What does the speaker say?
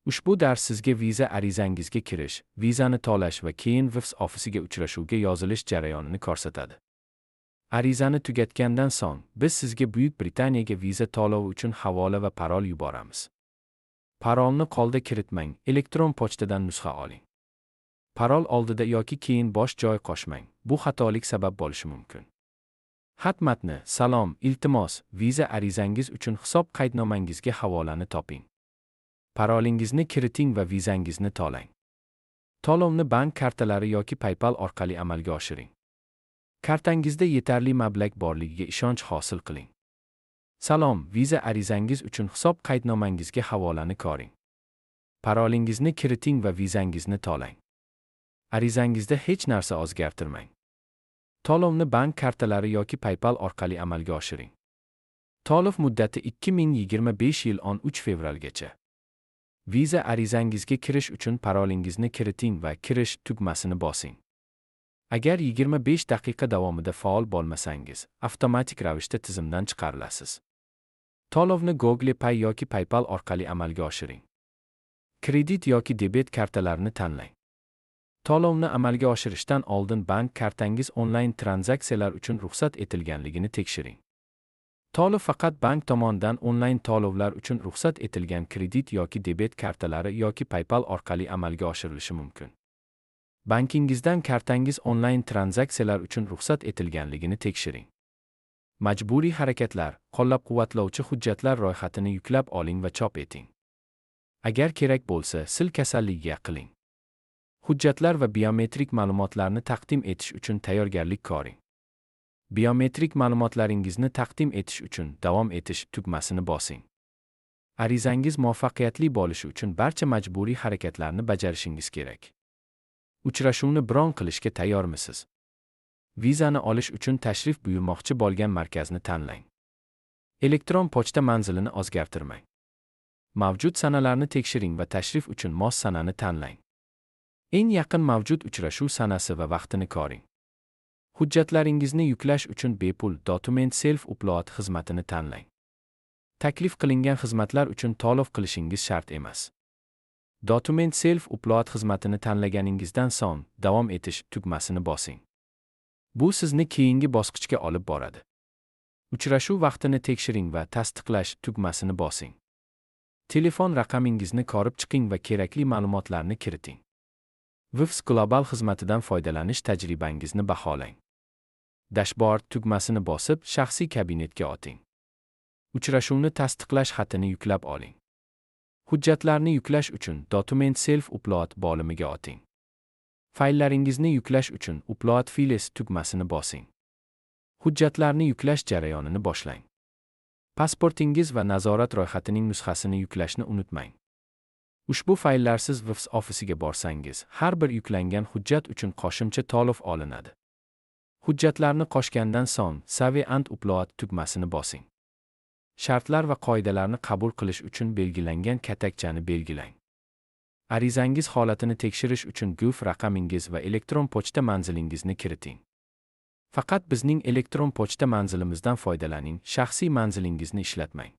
Ushbu dars sizga viza arizangizga kirish, vizani to'lash va keyin WIFS ofisiga uchrashuvga yozilish jarayonini ko'rsatadi. Arizani tugatgandan so'ng, biz sizga Buyuk Britaniyaga viza to'lovi uchun havola va parol yuboramiz. Parolni qo'lda kiritmang, elektron pochtadan nusxa oling. Parol oldida yoki keyin bosh joy qo'shmang. Bu xatolik sabab bo'lishi mumkin. Xat matni: Salom, iltimos, viza arizangiz uchun hisob qaydnomangizga havolani toping. Parolingizni kiriting va vizangizni to'lang. To'lovni bank kartalari yoki PayPal orqali amalga oshiring. Kartangizda yetarli mablag' borligiga ishonch hosil qiling. Salom, viza arizangiz uchun hisob qaydnomangizga havolani ko'ring. Parolingizni kiriting va vizangizni to'lang. Arizangizda hech narsa o'zgartirmang. To'lovni bank kartalari yoki PayPal orqali amalga oshiring. To'lov muddati 2025 yil 13 fevralgacha. Viza arizangizga kirish uchun parolingizni kiriting va kirish tugmasini bosing. Agar 25 daqiqa davomida faol bo'lmasangiz, avtomatik ravishda tizimdan chiqarilasiz. To'lovni Google Pay yoki PayPal orqali amalga oshiring. Kredit yoki debet kartalarini tanlang. To'lovni amalga oshirishdan oldin bank kartangiz onlayn tranzaksiyalar uchun ruxsat etilganligini tekshiring. To'lov faqat bank tomonidan onlayn to'lovlar uchun ruxsat etilgan kredit yoki debet kartalari yoki PayPal orqali amalga oshirilishi mumkin. Bankingizdan kartangiz onlayn tranzaksiyalar uchun ruxsat etilganligini tekshiring. Majburiy harakatlar, qo'llab-quvvatlovchi hujjatlar ro'yxatini yuklab oling va chop eting. Agar kerak bo'lsa, sil kasalligiga qiling. Hujjatlar va biometrik ma'lumotlarni taqdim etish uchun tayyorgarlik ko'ring. Biometrik ma'lumotlaringizni taqdim etish uchun davom etish tugmasini bosing. Arizangiz muvaffaqiyatli bo'lishi uchun barcha majburiy harakatlarni bajarishingiz kerak. Uchrashuvni bron qilishga tayyormisiz? Vizani olish uchun tashrif buyurmoqchi bo'lgan markazni tanlang. Elektron pochta manzilini o'zgartirmang. Mavjud sanalarni tekshiring va tashrif uchun mos sanani tanlang. Eng yaqin mavjud uchrashuv sanasi va vaqtini ko'ring. Hujjatlaringizni yuklash uchun bepul Document Self-Upload xizmatini tanlang. Taklif qilingan xizmatlar uchun to'lov qilishingiz shart emas. Document Self-Upload xizmatini tanlaganingizdan so'ng davom etish tugmasini bosing. Bu sizni keyingi bosqichga olib boradi. Uchrashuv vaqtini tekshiring va tasdiqlash tugmasini bosing. Telefon raqamingizni ko'rib chiqing va kerakli ma'lumotlarni kiriting. WIFS Global xizmatidan foydalanish tajribangizni baholang. Dashbord tugmasini bosib, shaxsiy kabinetga o'ting. Uchrashuvni tasdiqlash xatini yuklab oling. Hujjatlarni yuklash uchun Document Self-Upload bo'limiga o'ting. Fayllaringizni yuklash uchun Upload Files tugmasini bosing. Hujjatlarni yuklash jarayonini boshlang. Pasportingiz va nazorat ro'yxatining nusxasini yuklashni unutmang. Ushbu fayllarsiz WIFS ofisiga borsangiz, har bir yuklangan hujjat uchun qo'shimcha to'lov olinadi. Hujjatlarni qo'shgandan so'ng Save and Upload tugmasini bosing. Shartlar va qoidalarni qabul qilish uchun belgilangan katakchani belgilang. Arizangiz holatini tekshirish uchun GUF raqamingiz va elektron pochta manzilingizni kiriting. Faqat bizning elektron pochta manzilimizdan foydalaning, shaxsiy manzilingizni ishlatmang.